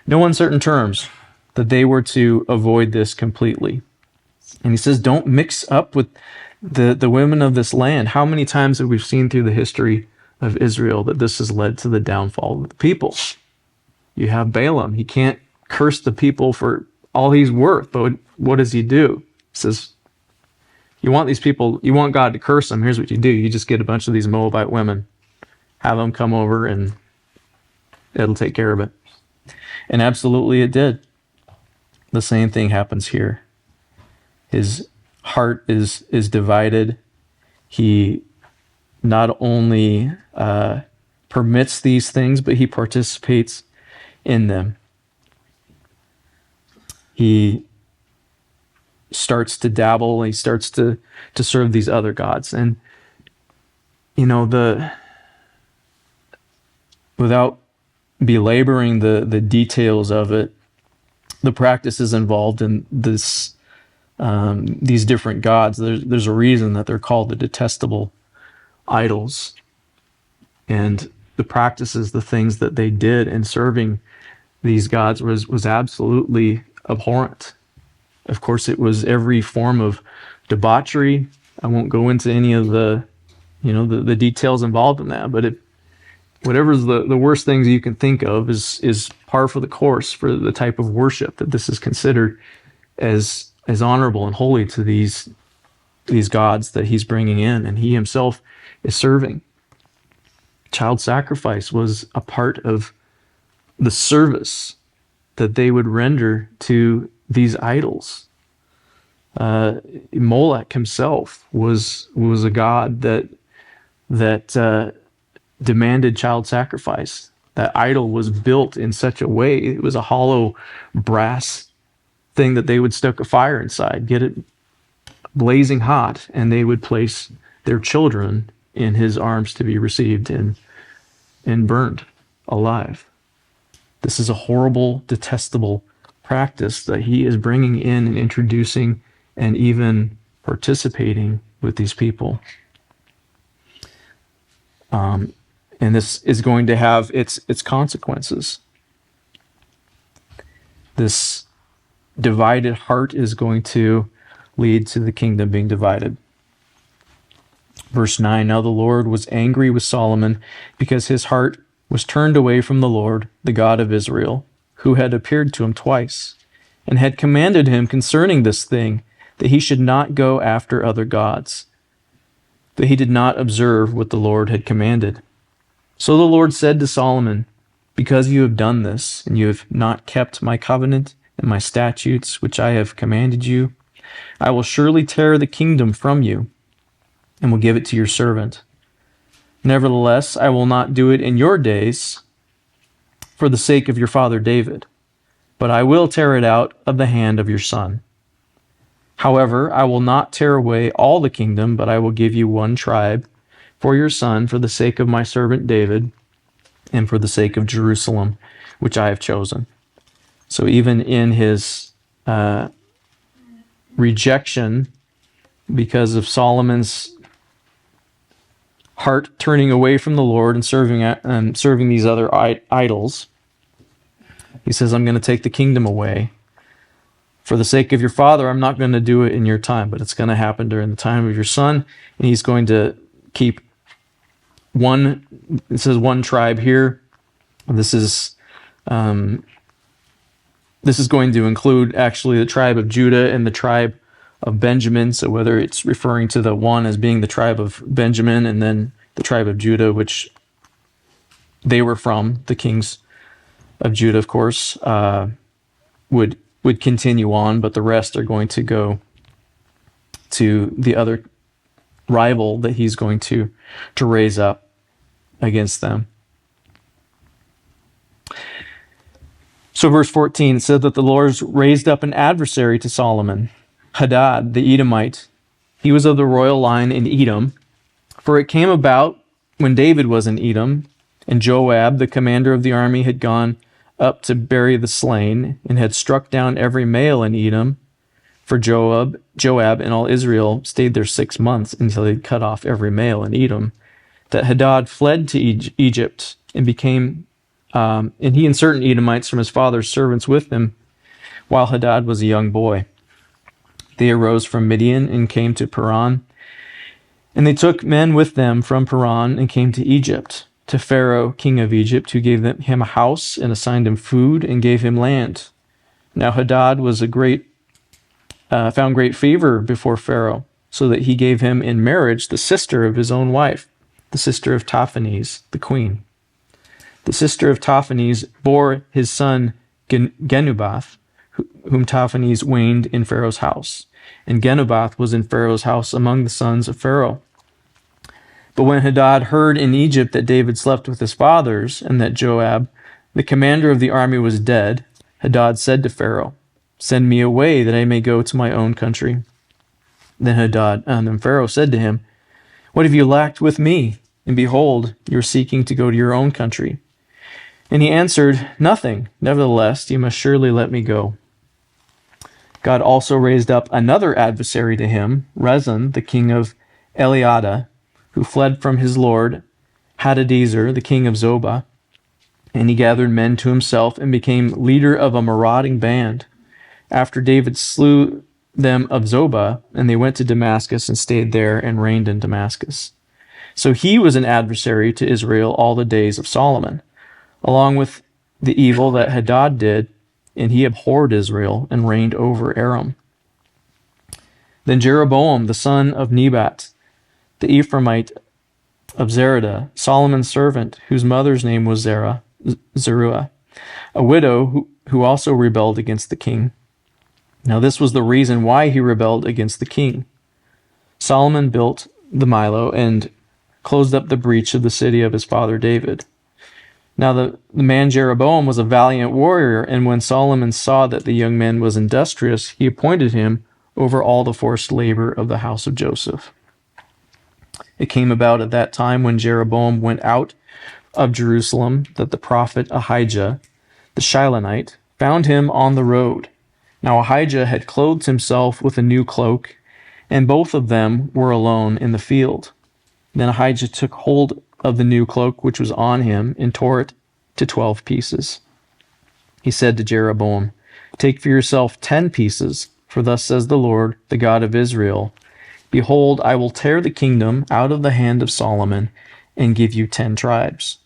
uncertain terms that they were to avoid this completely. And he says, don't mix up with the women of this land. How many times have we seen through the history of Israel that this has led to the downfall of the people? You have Balaam. He can't curse the people for all he's worth, but what does he do? He says, you want these people, you want God to curse them, here's what you do. You just get a bunch of these Moabite women, have them come over, and it'll take care of it. And absolutely it did. The same thing happens here. His heart is divided. He not only permits these things, but he participates in them. He starts to dabble. He starts to serve these other gods. And, without belaboring the details of it, the practices involved in this, these different gods, there's a reason that they're called the detestable idols. And the practices, the things that they did in serving these gods was absolutely abhorrent. Of course, it was every form of debauchery. I won't go into any of the details involved in that, but whatever's the worst things you can think of is par for the course for the type of worship that this is considered as honorable and holy to these gods that he's bringing in and he himself is serving. Child sacrifice was a part of the service that they would render to these idols. Molech himself was a god that demanded child sacrifice. That idol was built in such a way, it was a hollow brass thing that they would stoke a fire inside, get it blazing hot, and they would place their children in his arms to be received and burned alive. This is a horrible, detestable practice that he is bringing in and introducing and even participating with these people. And this is going to have its consequences. This divided heart is going to lead to the kingdom being divided. Verse 9, now the Lord was angry with Solomon because his heart was turned away from the Lord, the God of Israel, who had appeared to him twice, and had commanded him concerning this thing, that he should not go after other gods. But he did not observe what the Lord had commanded. So the Lord said to Solomon, because you have done this, and you have not kept my covenant and my statutes, which I have commanded you, I will surely tear the kingdom from you, and will give it to your servant. Nevertheless, I will not do it in your days, for the sake of your father David, but I will tear it out of the hand of your son. However, I will not tear away all the kingdom, but I will give you one tribe for your son, for the sake of my servant David, and for the sake of Jerusalem, which I have chosen. So even in his rejection, because of Solomon's heart turning away from the Lord and serving these other idols, he says, I'm going to take the kingdom away. For the sake of your father, I'm not going to do it in your time, but it's going to happen during the time of your son, and he's going to keep one, it says one tribe here. This is going to include actually the tribe of Judah and the tribe of Benjamin. So whether it's referring to the one as being the tribe of Benjamin and then the tribe of Judah, which they were from, the kings of Judah, of course, would continue on, but the rest are going to go to the other rival that he's going to raise up against them. So verse 14 said that the Lord raised up an adversary to Solomon, Hadad the Edomite. He was of the royal line in Edom. For it came about when David was in Edom, and Joab, the commander of the army, had gone up to bury the slain, and had struck down every male in Edom. For Joab and all Israel stayed there 6 months until they cut off every male in Edom. That Hadad fled to Egypt and he and certain Edomites from his father's servants with him, while Hadad was a young boy. They arose from Midian and came to Paran. And they took men with them from Paran and came to Egypt, to Pharaoh, king of Egypt, who gave him a house and assigned him food and gave him land. Now Hadad was found great favor before Pharaoh, so that he gave him in marriage the sister of his own wife, the sister of Taphanes, the queen. The sister of Taphanes bore his son Genubath, whom Taphanes weaned in Pharaoh's house. And Genubath was in Pharaoh's house among the sons of Pharaoh. But when Hadad heard in Egypt that David slept with his fathers, and that Joab, the commander of the army, was dead, Hadad said to Pharaoh, Send me away, that I may go to my own country. Then Pharaoh said to him, What have you lacked with me? And behold, you are seeking to go to your own country. And he answered, Nothing. Nevertheless, you must surely let me go. God also raised up another adversary to him, Rezin, the king of Eliada, who fled from his lord, Hadadezer, the king of Zobah. And he gathered men to himself and became leader of a marauding band. After David slew them of Zobah, and they went to Damascus and stayed there and reigned in Damascus. So he was an adversary to Israel all the days of Solomon, along with the evil that Hadad did, and he abhorred Israel and reigned over Aram. Then Jeroboam, the son of Nebat, the Ephraimite of Zeradah, Solomon's servant, whose mother's name was Zeruah, a widow who also rebelled against the king. Now this was the reason why he rebelled against the king. Solomon built the Milo and closed up the breach of the city of his father David. Now the man Jeroboam was a valiant warrior, and when Solomon saw that the young man was industrious, he appointed him over all the forced labor of the house of Joseph. It came about at that time when Jeroboam went out of Jerusalem that the prophet Ahijah, the Shilonite, found him on the road. Now Ahijah had clothed himself with a new cloak, and both of them were alone in the field. Then Ahijah took hold of the new cloak which was on him and tore it to 12 pieces. He said to Jeroboam, "Take for yourself 10 pieces, for thus says the Lord, the God of Israel, Behold, I will tear the kingdom out of the hand of Solomon and give you 10 tribes.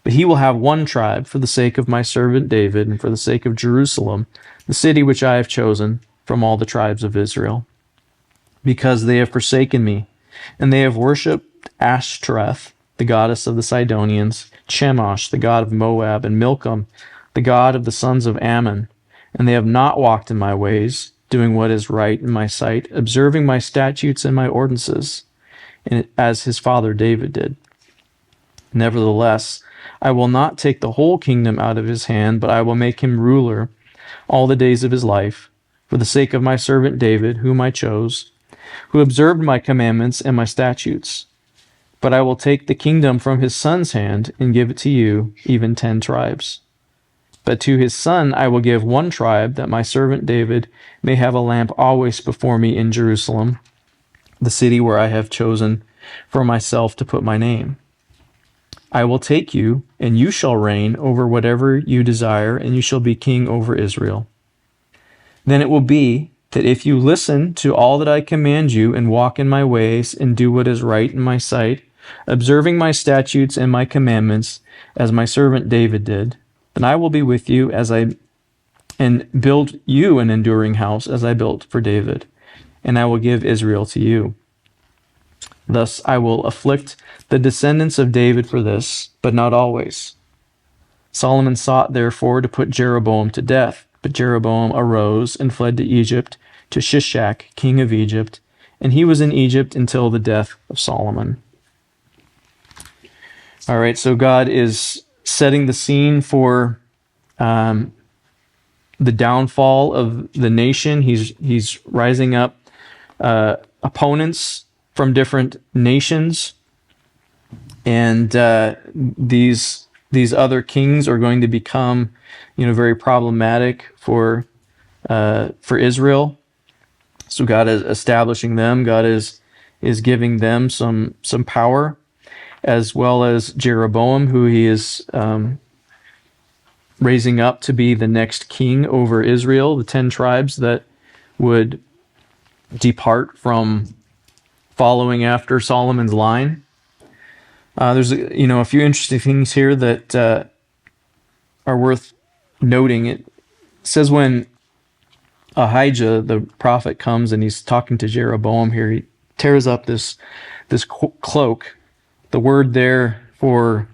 But he will have 1 tribe for the sake of my servant David and for the sake of Jerusalem, the city which I have chosen from all the tribes of Israel. Because they have forsaken me, and they have worshipped Ashtoreth, the goddess of the Sidonians, Chemosh, the god of Moab, and Milcom, the god of the sons of Ammon, and they have not walked in my ways, doing what is right in my sight, observing my statutes and my ordinances, as his father David did. Nevertheless, I will not take the whole kingdom out of his hand, but I will make him ruler all the days of his life, for the sake of my servant David, whom I chose, who observed my commandments and my statutes. But I will take the kingdom from his son's hand and give it to you, even 10 tribes. But to his son I will give 1 tribe, that my servant David may have a lamp always before me in Jerusalem, the city where I have chosen for myself to put my name. I will take you, and you shall reign over whatever you desire, and you shall be king over Israel. Then it will be that if you listen to all that I command you and walk in my ways and do what is right in my sight, observing my statutes and my commandments, as my servant David did, then I will be with you and build you an enduring house as I built for David, and I will give Israel to you. Thus I will afflict the descendants of David for this, but not always." Solomon sought therefore to put Jeroboam to death, but Jeroboam arose and fled to Egypt, to Shishak, king of Egypt, and he was in Egypt until the death of Solomon. All right, so God is setting the scene for the downfall of the nation. He's rising up opponents from different nations, and these other kings are going to become, very problematic for Israel. So God is establishing them. God is giving them some power, as well as Jeroboam, who he is raising up to be the next king over Israel, the 10 tribes that would depart from following after Solomon's line. There's a few interesting things here that are worth noting. It says when Ahijah, the prophet, comes and he's talking to Jeroboam here, he tears up this cloak. The word there for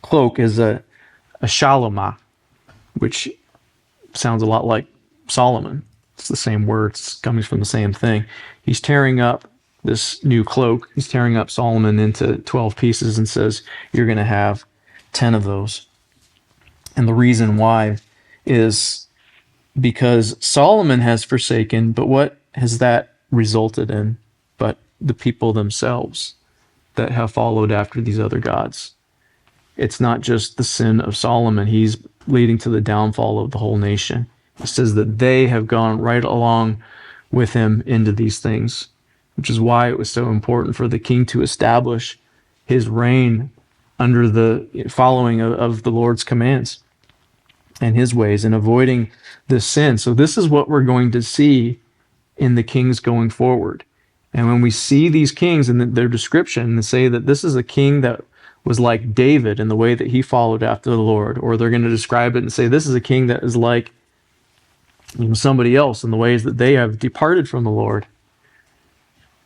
cloak is a shalomah, which sounds a lot like Solomon. It's the same word. It's coming from the same thing. He's tearing up this new cloak. He's tearing up Solomon into 12 pieces and says, "You're going to have 10 of those." And the reason why is because Solomon has forsaken, but what has that resulted in? But the people themselves that have followed after these other gods. It's not just the sin of Solomon. He's leading to the downfall of the whole nation. It says that they have gone right along with him into these things, which is why it was so important for the king to establish his reign under the following of the Lord's commands and his ways and avoiding this sin. So this is what we're going to see in the kings going forward. And when we see these kings and their description and say that this is a king that was like David in the way that he followed after the Lord, or they're going to describe it and say this is a king that is like somebody else in the ways that they have departed from the Lord.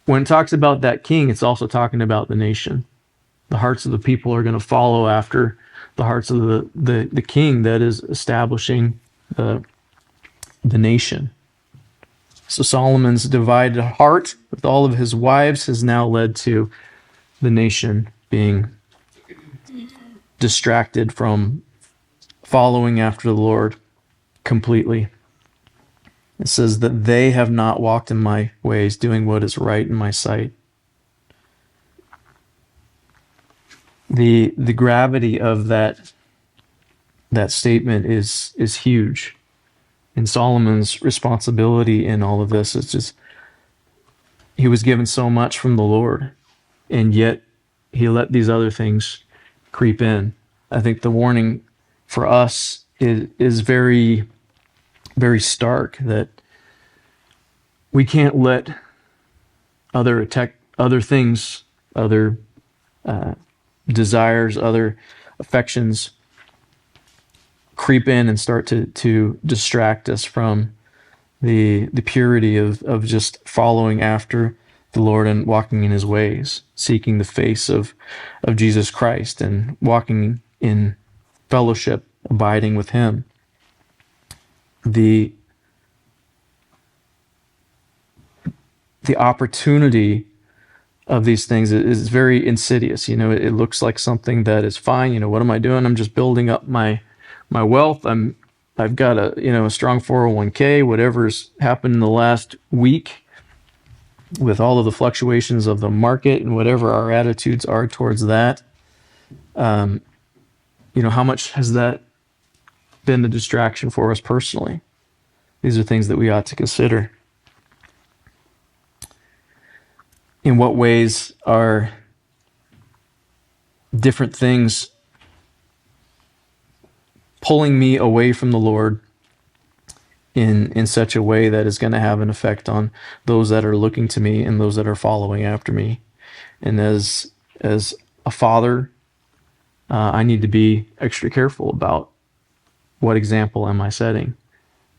When it talks about that king, it's also talking about the nation. The hearts of the people are going to follow after the hearts of the king that is establishing the nation. So Solomon's divided heart with all of his wives has now led to the nation being distracted from following after the Lord completely. It says that they have not walked in my ways, doing what is right in my sight. The gravity of that statement is huge. And Solomon's responsibility in all of this is just, he was given so much from the Lord, and yet he let these other things creep in. I think the warning for us is very, very stark, that we can't let other things, other desires, other affections creep in and start to distract us from the purity of just following after the Lord and walking in his ways, seeking the face of Jesus Christ and walking in fellowship, abiding with him. The opportunity of these things is very insidious. It looks like something that is fine. What am I doing? I'm just building up my wealth. I've got a strong 401k, whatever's happened in the last week with all of the fluctuations of the market and whatever our attitudes are towards that. How much has that been a distraction for us personally? These are things that we ought to consider. In what ways are different things pulling me away from the Lord in such a way that is going to have an effect on those that are looking to me and those that are following after me? And as a father, I need to be extra careful about what example am I setting?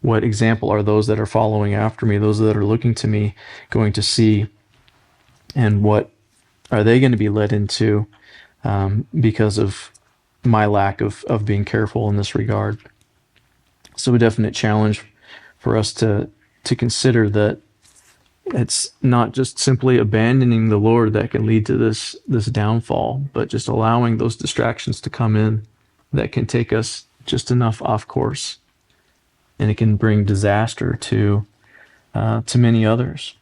What example are those that are following after me, those that are looking to me, going to see? And what are they going to be led into because of my lack of being careful in this regard? So a definite challenge for us to consider that it's not just simply abandoning the Lord that can lead to this downfall, but just allowing those distractions to come in that can take us just enough off course, and it can bring disaster to many others.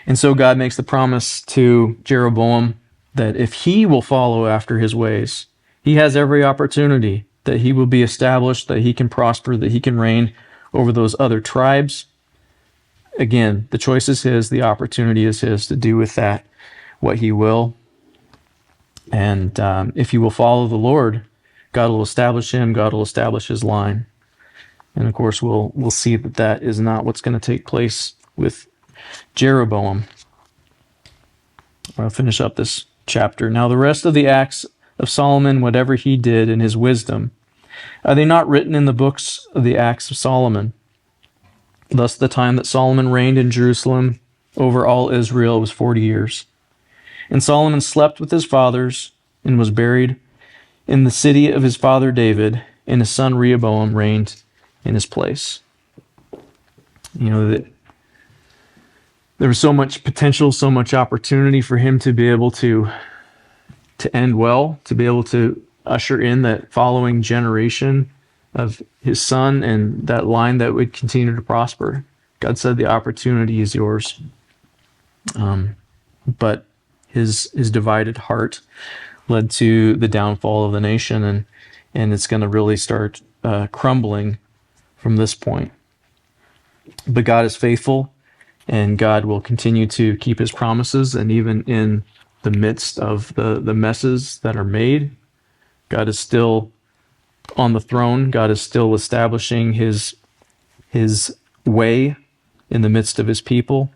And so God makes the promise to Jeroboam that if he will follow after his ways, he has every opportunity that he will be established, that he can prosper, that he can reign over those other tribes. Again, the choice is his, the opportunity is his to do with that what he will. And if he will follow the Lord, God will establish him, God will establish his line. And of course, we'll see that is not what's going to take place with Jeroboam. I'll finish up this chapter. Now the rest of the acts of Solomon, whatever he did in his wisdom, are they not written in the books of the acts of Solomon? Thus the time that Solomon reigned in Jerusalem over all Israel was 40 years. And Solomon slept with his fathers and was buried in the city of his father David, and his son Rehoboam reigned in his place. There was so much potential, so much opportunity for him to be able to end well, to be able to usher in that following generation of his son and that line that would continue to prosper. God said the opportunity is yours. But his divided heart led to the downfall of the nation, and it's going to really start crumbling from this point. But God is faithful, and God will continue to keep his promises, and even in the midst of the messes that are made, God is still on the throne. God is still establishing his way in the midst of his people,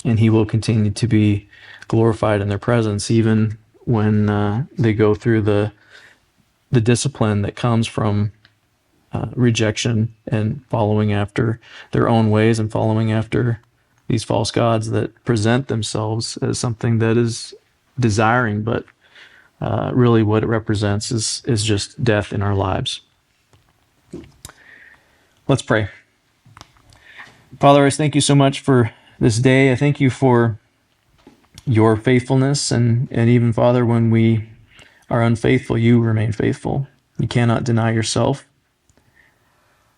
and he will continue to be glorified in their presence, even when they go through the discipline that comes from rejection and following after their own ways and following after these false gods that present themselves as something that is desiring but really what it represents is just death in our lives. Let's pray. Father, I thank you so much for this day. I thank you for your faithfulness, and even, Father, when we are unfaithful, you remain faithful. You cannot deny yourself.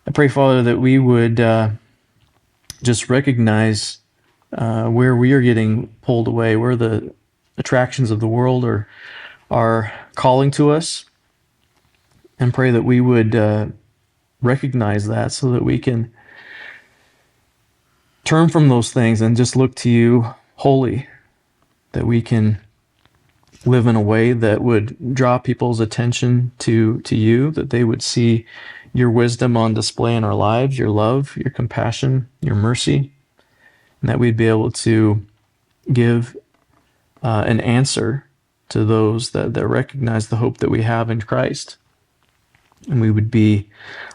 I pray, Father, that we would just recognize where we are getting pulled away, where the attractions of the world are calling to us, and pray that we would recognize that so that we can turn from those things and just look to you wholly, that we can live in a way that would draw people's attention to you, that they would see your wisdom on display in our lives, your love, your compassion, your mercy, and that we'd be able to give an answer to those that recognize the hope that we have in Christ. And we would be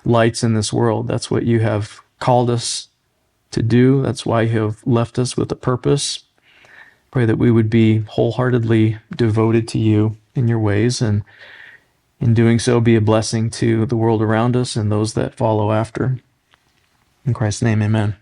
lights in this world. That's what you have called us to do. That's why you have left us with a purpose. Pray that we would be wholeheartedly devoted to you in your ways, and in doing so be a blessing to the world around us and those that follow after. In Christ's name, amen.